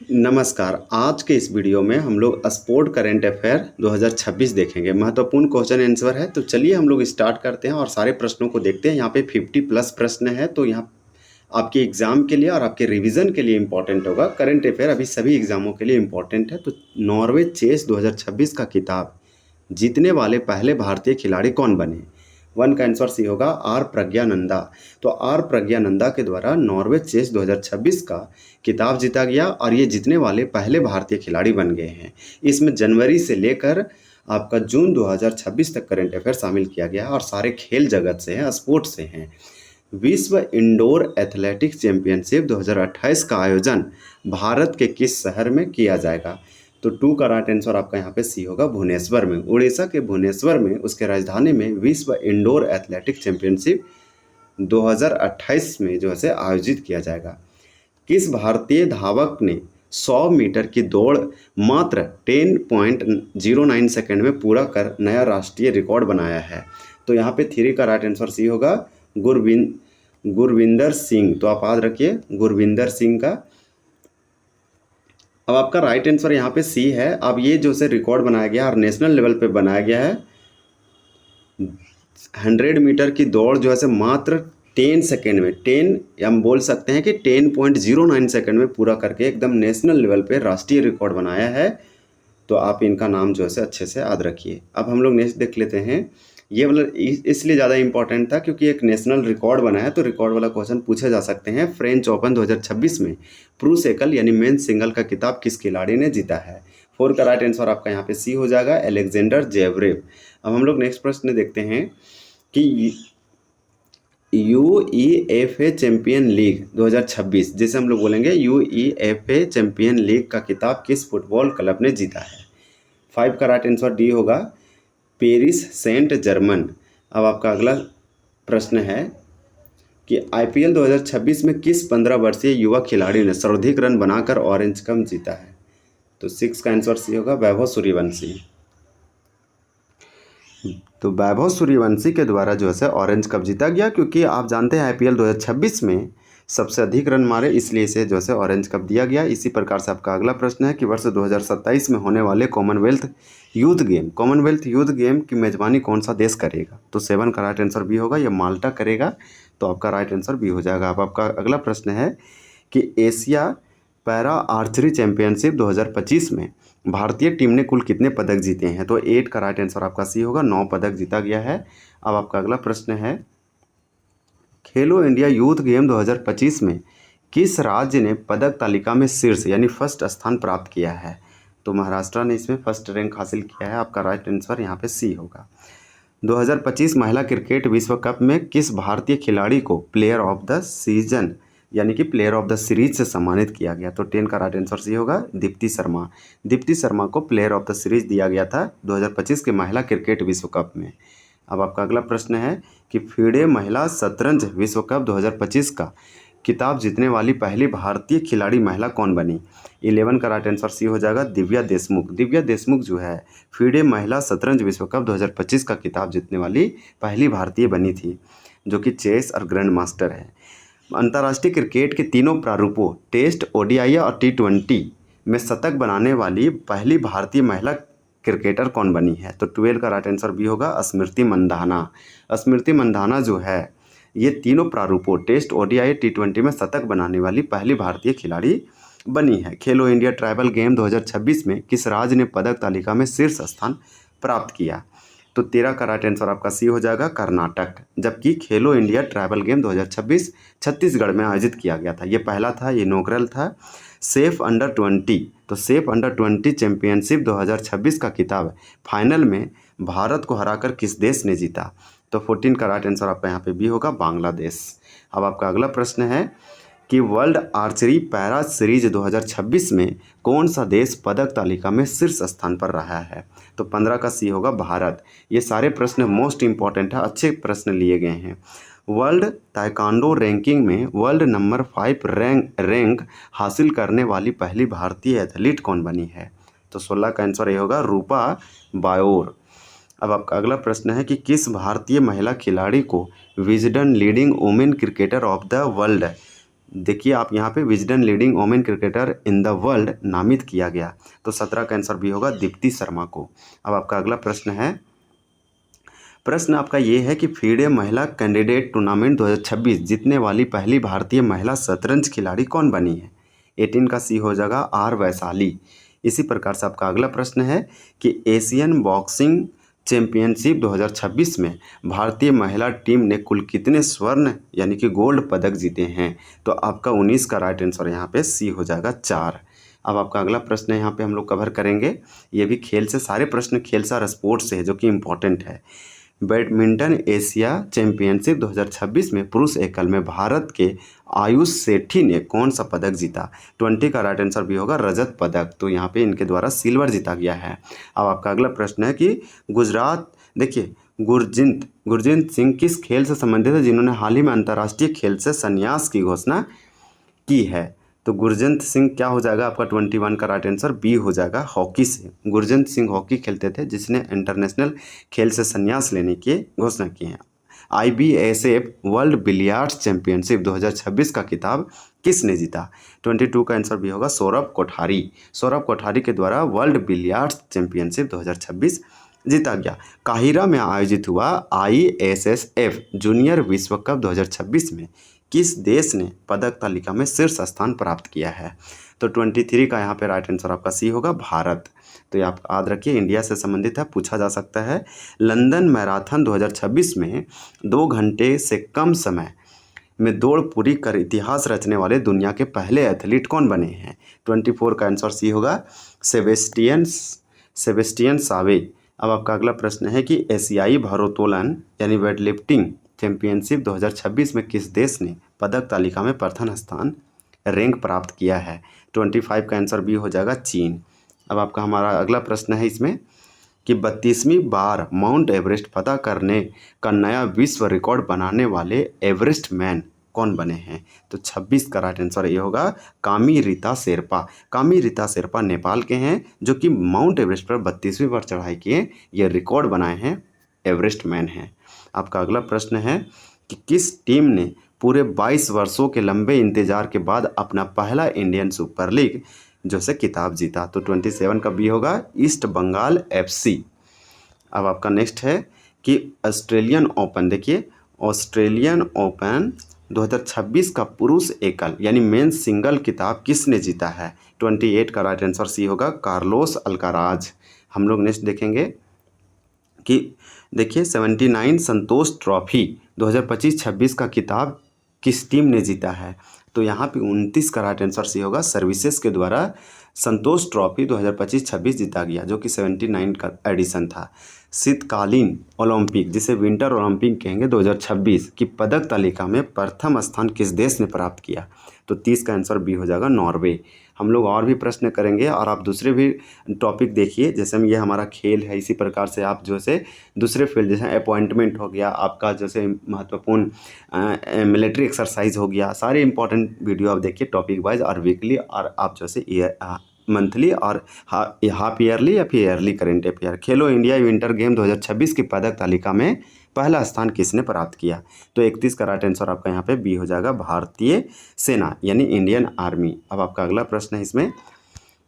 नमस्कार। आज के इस वीडियो में हम लोग स्पोर्ट करंट अफेयर 2026 देखेंगे। महत्वपूर्ण क्वेश्चन आंसर है, तो चलिए हम लोग स्टार्ट करते हैं और सारे प्रश्नों को देखते हैं। यहाँ पे 50 प्लस प्रश्न है, तो यहाँ आपके एग्जाम के लिए और आपके रिवीजन के लिए इंपॉर्टेंट होगा। करंट अफेयर अभी सभी एग्जामों के लिए इंपॉर्टेंट है। तो नॉर्वे चेस 2026 का खिताब जीतने वाले पहले भारतीय खिलाड़ी कौन बने? वन का आंसर सी होगा आर प्रज्ञानंदा। तो आर प्रज्ञानंदा के द्वारा नॉर्वे चेस 2026 का खिताब जीता गया और ये जीतने वाले पहले भारतीय खिलाड़ी बन गए हैं। इसमें जनवरी से लेकर आपका जून 2026 तक करंट अफेयर शामिल किया गया और सारे खेल जगत से हैं, स्पोर्ट्स से हैं। विश्व इंडोर एथलेटिक्स चैंपियनशिप 2028 का आयोजन भारत के किस शहर में किया जाएगा? तो टू का राइट आंसर आपका यहाँ पे सी होगा भुवनेश्वर में। उड़ीसा के भुवनेश्वर में उसके राजधानी में विश्व इंडोर एथलेटिक्स चैंपियनशिप 2028 में जो है आयोजित किया जाएगा। किस भारतीय धावक ने 100 मीटर की दौड़ मात्र 10.09 सेकंड में पूरा कर नया राष्ट्रीय रिकॉर्ड बनाया है? तो यहाँ पे थ्री का राइट आंसर सी होगा गुरविंदर सिंह। तो आप याद रखिए गुरविंदर सिंह का। अब आपका राइट आंसर यहाँ पे सी है। अब ये जो से रिकॉर्ड बनाया गया और नेशनल लेवल पे बनाया गया है 100 मीटर की दौड़ जो है मात्र 10 सेकेंड में, 10 हम बोल सकते हैं कि 10.09 सेकेंड में पूरा करके एकदम नेशनल लेवल पे राष्ट्रीय रिकॉर्ड बनाया है। तो आप इनका नाम जो है अच्छे से याद रखिए। अब हम लोग नेक्स्ट देख लेते हैं। ये वाला इसलिए ज़्यादा इंपॉर्टेंट था क्योंकि एक नेशनल रिकॉर्ड बना है, तो रिकॉर्ड वाला क्वेश्चन पूछे जा सकते हैं। फ्रेंच ओपन 2026 में प्रूस एकल यानी मेन सिंगल का खिताब किस खिलाड़ी ने जीता है? फोर का राइट आंसर आपका यहाँ पे सी हो जाएगा अलेक्जेंडर जेवरेव। अब हम लोग नेक्स्ट प्रश्न देखते हैं कि UEFA चैंपियन लीग 2026, जैसे हम लोग बोलेंगे UEFA चैंपियन लीग का खिताब किस फुटबॉल क्लब ने जीता है? फाइव का राइट आंसर डी होगा पेरिस सेंट जर्मन। अब आपका अगला प्रश्न है कि IPL 2026 में किस 15 वर्षीय युवा खिलाड़ी ने सर्वाधिक रन बनाकर ऑरेंज कप जीता है? तो सिक्स का आंसर सी होगा वैभव सूर्यवंशी। तो वैभव सूर्यवंशी के द्वारा जो है ऑरेंज कप जीता गया, क्योंकि आप जानते हैं IPL 2026 में सबसे अधिक रन मारे, इसलिए इसे जो है ऑरेंज कप दिया गया। इसी प्रकार से आपका अगला प्रश्न है कि वर्ष 2027 में होने वाले कॉमनवेल्थ यूथ गेम की मेजबानी कौन सा देश करेगा? तो सेवन का राइट आंसर बी होगा, यह माल्टा करेगा। तो आपका राइट आंसर बी हो जाएगा। अब आपका अगला प्रश्न है कि एशिया पैरा आर्चरी चैंपियनशिप 2025 में भारतीय टीम ने कुल कितने पदक जीते हैं? तो 8 का राइट आंसर आपका सी होगा, 9 पदक जीता गया है। अब आपका अगला प्रश्न है खेलो इंडिया यूथ गेम 2025 में किस राज्य ने पदक तालिका में शीर्ष यानी फर्स्ट स्थान प्राप्त किया है? तो महाराष्ट्र ने इसमें फर्स्ट रैंक हासिल किया है। आपका राइट आंसर यहाँ पे सी होगा। 2025 महिला क्रिकेट विश्व कप में किस भारतीय खिलाड़ी को प्लेयर ऑफ द सीजन यानी कि प्लेयर ऑफ द सीरीज से सम्मानित किया गया? तो 10 का राइट आंसर सी होगा दीप्ति शर्मा। दीप्ति शर्मा को प्लेयर ऑफ द सीरीज दिया गया था 2025 के महिला क्रिकेट विश्व कप में। अब आपका अगला प्रश्न है कि फीडे महिला शतरंज विश्व कप 2025 का खिताब जीतने वाली पहली भारतीय खिलाड़ी महिला कौन बनी? 11 का राइट आंसर सी हो जाएगा दिव्या देशमुख। दिव्या देशमुख जो है फीडे महिला शतरंज विश्व कप 2025 का खिताब जीतने वाली पहली भारतीय बनी थी, जो कि चेस और ग्रैंड मास्टर है। अंतर्राष्ट्रीय क्रिकेट के तीनों प्रारूपों टेस्ट, ODI और T20 में शतक बनाने वाली पहली भारतीय महिला क्रिकेटर कौन बनी है? तो 12 का राइट आंसर भी होगा स्मृति मंधाना। स्मृति मंधाना जो है ये तीनों प्रारूपों टेस्ट, ODI, T20 में शतक बनाने वाली पहली भारतीय खिलाड़ी बनी है। खेलो इंडिया ट्राइबल गेम 2026 में किस राज्य ने पदक तालिका में शीर्ष स्थान प्राप्त किया? तो 13 का राइट आंसर आपका सी हो जाएगा कर्नाटक। जबकि खेलो इंडिया ट्राइबल गेम 2026 छत्तीसगढ़ में आयोजित किया गया था। ये पहला था, ये इनॉग्रल था। सेफ अंडर 20, तो सेफ अंडर 20 चैंपियनशिप 2026 का खिताब फाइनल में भारत को हराकर किस देश ने जीता? तो 14 का राइट आंसर आपका यहाँ पे भी होगा बांग्लादेश। अब आपका अगला प्रश्न है कि वर्ल्ड आर्चरी पैरा सीरीज 2026 में कौन सा देश पदक तालिका में शीर्ष स्थान पर रहा है? तो 15 का सी होगा भारत। ये सारे प्रश्न मोस्ट इंपॉर्टेंट है, अच्छे प्रश्न लिए गए हैं। वर्ल्ड ताइक्वांडो रैंकिंग में वर्ल्ड नंबर 5 रैंक हासिल करने वाली पहली भारतीय एथलीट कौन बनी है? तो 16 का आंसर ये होगा रूपा बायोर। अब आपका अगला प्रश्न है कि किस भारतीय महिला खिलाड़ी को Wisden leading women cricketer of the world देखिए आप यहाँ पे Wisden leading women cricketer in the world नामित किया गया? तो 17 का आंसर बी होगा दीप्ति शर्मा को। अब आपका अगला प्रश्न है, प्रश्न आपका ये है कि फीडे महिला कैंडिडेट टूर्नामेंट 2026 जीतने वाली पहली भारतीय महिला शतरंज खिलाड़ी कौन बनी है? 18 का सी हो जाएगा आर वैशाली। इसी प्रकार से आपका अगला प्रश्न है कि एशियन बॉक्सिंग चैंपियनशिप 2026 में भारतीय महिला टीम ने कुल कितने स्वर्ण यानी कि गोल्ड पदक जीते हैं? तो आपका 19 का राइट आंसर यहाँ पे सी हो जाएगा 4। अब आपका अगला प्रश्न यहाँ पे हम लोग कवर करेंगे, ये भी खेल से, सारे प्रश्न खेल से और स्पोर्ट्स से है जो कि इम्पोर्टेंट है। बैडमिंटन एशिया चैंपियनशिप 2026 में पुरुष एकल में भारत के आयुष सेठी ने कौन सा पदक जीता? 20 का राइट आंसर भी होगा रजत पदक। तो यहाँ पे इनके द्वारा सिल्वर जीता गया है। अब आपका अगला प्रश्न है कि गुजरात, देखिए गुरजीत सिंह किस खेल से संबंधित है जिन्होंने हाल ही में अंतर्राष्ट्रीय खेल से संन्यास की घोषणा की है? तो गुरजंत सिंह क्या हो जाएगा आपका 21 का राइट आंसर बी हो जाएगा हॉकी से। गुरजंत सिंह हॉकी खेलते थे जिसने इंटरनेशनल खेल से संन्यास लेने की घोषणा की है। IBSF वर्ल्ड बिलियर्ड्स चैंपियनशिप 2026 का खिताब किसने जीता? 22 का आंसर भी होगा सौरभ कोठारी। सौरभ कोठारी के द्वारा वर्ल्ड बिलियर्ड्स चैंपियनशिप 2026 जीता गया। काहिरा में आयोजित हुआ ISSF जूनियर विश्व कप 2026 में किस देश ने पदक तालिका में शीर्ष स्थान प्राप्त किया है? तो 23 का यहाँ पे राइट आंसर आपका सी होगा भारत। तो ये आप याद रखिए, इंडिया से संबंधित है, पूछा जा सकता है। लंदन मैराथन 2026 में 2 घंटे से कम समय में दौड़ पूरी कर इतिहास रचने वाले दुनिया के पहले एथलीट कौन बने हैं? 24 का आंसर सी होगा सेबेस्टियन सावे। अब आपका अगला प्रश्न है कि एशियाई भारोत्तोलन यानी वेट लिफ्टिंग चैंपियनशिप 2026 में किस देश ने पदक तालिका में प्रथम स्थान रैंक प्राप्त किया है? 25 का आंसर भी हो जाएगा चीन। अब आपका हमारा अगला प्रश्न है इसमें कि 32वीं बार माउंट एवरेस्ट फतह करने का नया विश्व रिकॉर्ड बनाने वाले एवरेस्ट मैन कौन बने हैं? तो 26 का राइट आंसर ये होगा कामी रीता शेरपा। कामी रीता शेरपा नेपाल के हैं जो कि माउंट एवरेस्ट पर 32वीं बार चढ़ाई किए, ये रिकॉर्ड बनाए हैं, एवरेस्ट मैन हैं। आपका अगला प्रश्न है कि किस टीम ने पूरे 22 वर्षों के लंबे इंतजार के बाद अपना पहला इंडियन सुपर लीग जो से खिताब जीता? तो 27 का बी होगा ईस्ट बंगाल FC। अब आपका नेक्स्ट है कि ऑस्ट्रेलियन ओपन, देखिए ऑस्ट्रेलियन ओपन 2026 का पुरुष एकल यानी मेन सिंगल खिताब किसने जीता है? 28 का राइट आंसर सी होगा कार्लोस अल्काराज। हम लोग नेक्स्ट देखेंगे कि देखिए 79 संतोष ट्रॉफी 2025-26 का खिताब किस टीम ने जीता है? तो यहाँ पे 29 का राइट आंसर सी होगा सर्विसेज के द्वारा संतोष ट्रॉफी 2025-26 जीता गया जो कि 79 का एडिशन था। शीतकालीन ओलंपिक जिसे विंटर ओलंपिक कहेंगे 2026 की पदक तालिका में प्रथम स्थान किस देश ने प्राप्त किया? तो 30 का आंसर बी हो जाएगा नॉर्वे। हम लोग और भी प्रश्न करेंगे और आप दूसरे भी टॉपिक देखिए, जैसे ये हमारा खेल है, इसी प्रकार से आप जो से दूसरे फील्ड जैसे अपॉइंटमेंट हो गया आपका, जैसे महत्वपूर्ण मिलिट्री एक्सरसाइज हो गया, सारे इंपॉर्टेंट वीडियो आप देखिए टॉपिक वाइज और वीकली, और आप जैसे मंथली और हाफ ईयरली या फिर ईयरली करेंट अफेयर। खेलो इंडिया विंटर गेम 2026 की पदक तालिका में पहला स्थान किसने प्राप्त किया? तो 31 का राइट आंसर आपका यहाँ पे बी हो जाएगा भारतीय सेना यानी इंडियन आर्मी। अब आपका अगला प्रश्न है इसमें,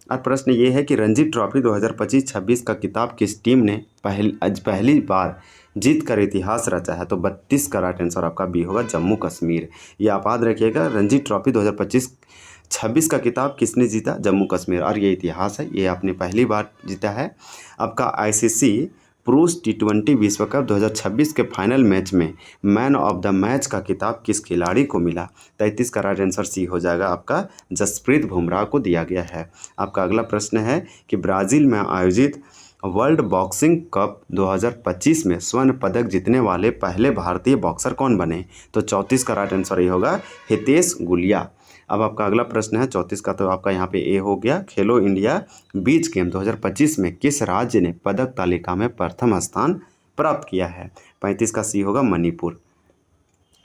और प्रश्न ये है कि रणजी ट्रॉफी 2025-26 का खिताब किस टीम ने पहली बार जीत कर इतिहास रचा है? तो 32 का राइट आंसर आपका बी होगा जम्मू कश्मीर। ये आप याद रखिएगा, रणजी ट्रॉफी 2025-26 का खिताब किसने जीता? जम्मू कश्मीर, और ये इतिहास है, ये आपने पहली बार जीता है। आपका ICC पुरुष T20 विश्व कप 2026 के फाइनल मैच में मैन ऑफ द मैच का खिताब किस खिलाड़ी को मिला? 33 का राइट आंसर सी हो जाएगा आपका जसप्रीत बुमराह को दिया गया है। आपका अगला प्रश्न है कि ब्राज़ील में आयोजित वर्ल्ड बॉक्सिंग कप 2025 में स्वर्ण पदक जीतने वाले पहले भारतीय बॉक्सर कौन बने? तो 34 का राइट आंसर ये होगा हितेश गुलिया। अब आपका अगला प्रश्न है 34 का, तो आपका यहाँ पे ए हो गया। खेलो इंडिया बीच गेम 2025 में किस राज्य ने पदक तालिका में प्रथम स्थान प्राप्त किया है? 35 का सी होगा मणिपुर।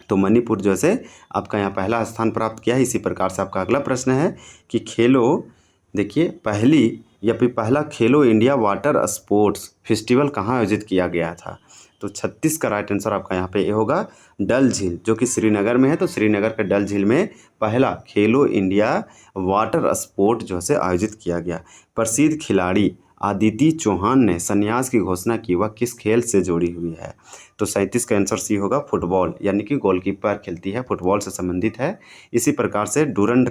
तो मणिपुर जो है आपका यहाँ पहला स्थान प्राप्त किया है। इसी प्रकार से आपका अगला प्रश्न है कि खेलो, देखिए पहला खेलो इंडिया वाटर स्पोर्ट्स फेस्टिवल कहाँ आयोजित किया गया था? तो 36 का राइट आंसर आपका यहाँ पे ये होगा डल झील, जो कि श्रीनगर में है। तो श्रीनगर के डल झील में पहला खेलो इंडिया वाटर स्पोर्ट जो है आयोजित किया गया। प्रसिद्ध खिलाड़ी आदिति चौहान ने संन्यास की घोषणा की, वह किस खेल से जुड़ी हुई है? तो 37 का आंसर सी होगा फुटबॉल, यानी कि गोलकीपर खेलती है, फुटबॉल से संबंधित है। इसी प्रकार से डूरंड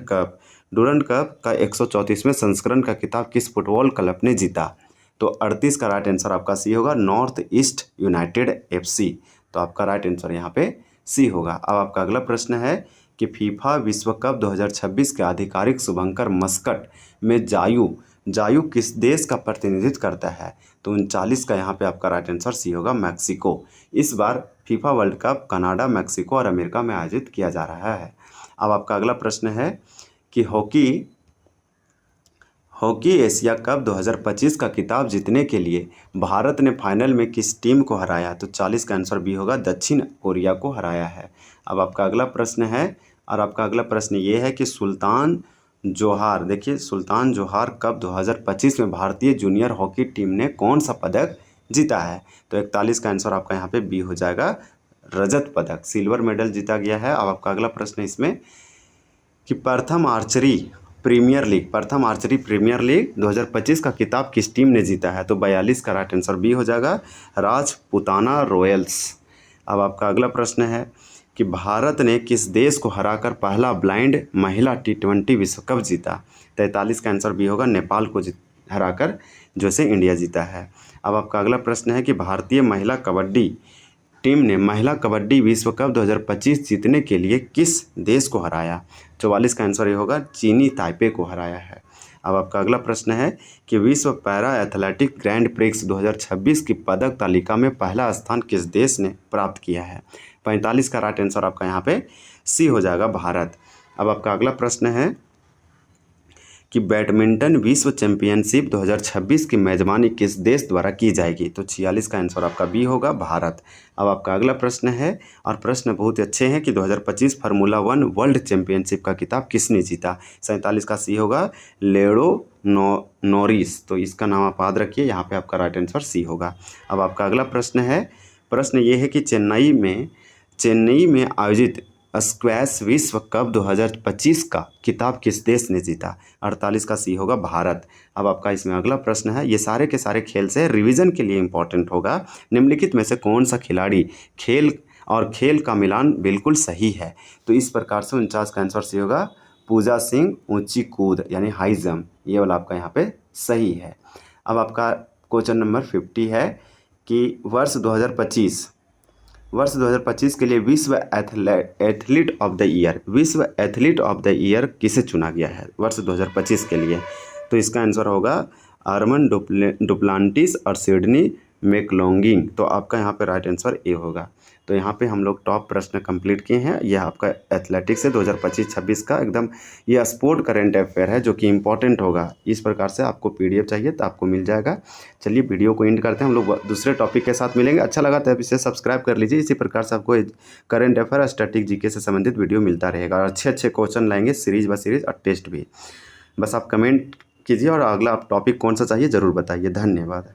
कप का 134वें संस्करण का खिताब किस फुटबॉल क्लब ने जीता? तो 38 का राइट आंसर आपका सी होगा नॉर्थ ईस्ट यूनाइटेड FC। तो आपका राइट आंसर यहाँ पे सी होगा। अब आपका अगला प्रश्न है कि फीफा विश्व कप 2026 के आधिकारिक शुभंकर मस्कट में जायू किस देश का प्रतिनिधित्व करता है? तो 39 का यहाँ पे आपका राइट आंसर सी होगा मैक्सिको। इस बार FIFA World Cup Canada, Mexico और अमेरिका में आयोजित किया जा रहा है। अब आपका अगला प्रश्न है कि हॉकी एशिया कप 2025 का खिताब जीतने के लिए भारत ने फाइनल में किस टीम को हराया? तो 40 का आंसर बी होगा दक्षिण कोरिया को हराया है। अब आपका अगला प्रश्न है, और आपका अगला प्रश्न ये है कि सुल्तान जोहार कप 2025 में भारतीय जूनियर हॉकी टीम ने कौन सा पदक जीता है? तो 41 का आंसर आपका यहाँ पे बी हो जाएगा रजत पदक, सिल्वर मेडल जीता गया है। अब आपका अगला प्रश्न इसमें कि प्रथम आर्चरी प्रीमियर लीग 2025 का खिताब किस टीम ने जीता है? तो 42 का राइट आंसर बी हो जाएगा राजपूताना रॉयल्स। अब आपका अगला प्रश्न है कि भारत ने किस देश को हराकर पहला ब्लाइंड महिला T20 विश्व कप जीता? 43 का आंसर बी होगा नेपाल को हराकर जो से इंडिया जीता है। अब आपका अगला प्रश्न है कि भारतीय महिला कबड्डी टीम ने महिला कबड्डी विश्व कप 2025 जीतने के लिए किस देश को हराया? 44 का आंसर ये होगा चीनी ताइपे को हराया है। अब आपका अगला प्रश्न है कि विश्व पैरा एथलेटिक ग्रैंड प्रिक्स 2026 की पदक तालिका में पहला स्थान किस देश ने प्राप्त किया है? 45 का राइट आंसर आपका यहाँ पे सी हो जाएगा भारत। अब आपका अगला प्रश्न है कि बैडमिंटन विश्व चैंपियनशिप 2026 की मेजबानी किस देश द्वारा की जाएगी? तो 46 का आंसर आपका बी होगा भारत। अब आपका अगला प्रश्न है, और प्रश्न बहुत अच्छे हैं कि 2025 फार्मूला 1 वर्ल्ड चैंपियनशिप का खिताब किसने जीता? 47 का सी होगा लेडो नॉरिस। तो इसका नाम आप याद रखिए, यहाँ पे आपका राइट आंसर सी होगा। अब आपका अगला प्रश्न है, प्रश्न ये है कि चेन्नई में आयोजित स्क्वैश विश्व कप 2025 का खिताब किस देश ने जीता? 48 का सी होगा भारत। अब आपका इसमें अगला प्रश्न है, ये सारे के सारे खेल से रिवीजन के लिए इंपॉर्टेंट होगा। निम्नलिखित में से कौन सा खिलाड़ी खेल का मिलान बिल्कुल सही है? तो इस प्रकार से 49 का आंसर सी होगा पूजा सिंह ऊंची कूद यानी हाई जंप, ये वाला आपका यहाँ पे सही है। अब आपका क्वेश्चन नंबर 50 है कि वर्ष 2025 के लिए विश्व एथलीट ऑफ द ईयर किसे चुना गया है वर्ष 2025 के लिए? तो इसका आंसर होगा आर्मन डुप्लांटिस और सिडनी मैकलोंगिंग। तो आपका यहाँ पे राइट आंसर ए होगा। तो यहाँ पे हम लोग टॉप प्रश्न कंप्लीट किए हैं। यह आपका एथलेटिक्स है 2025-26 का एकदम ये स्पोर्ट करेंट अफेयर है जो कि इंपॉर्टेंट होगा। इस प्रकार से आपको PDF चाहिए तो आपको मिल जाएगा। चलिए वीडियो को एंड करते हैं, हम लोग दूसरे टॉपिक के साथ मिलेंगे। अच्छा लगा तो इसे सब्सक्राइब कर लीजिए। इसी प्रकार से आपको करेंट अफेयर, स्टैटिक GK से संबंधित वीडियो मिलता रहेगा और अच्छे क्वेश्चन लाएंगे सीरीज व सीरीज और टेस्ट भी। बस आप कमेंट कीजिए और अगला आप टॉपिक कौन सा चाहिए ज़रूर बताइए। धन्यवाद।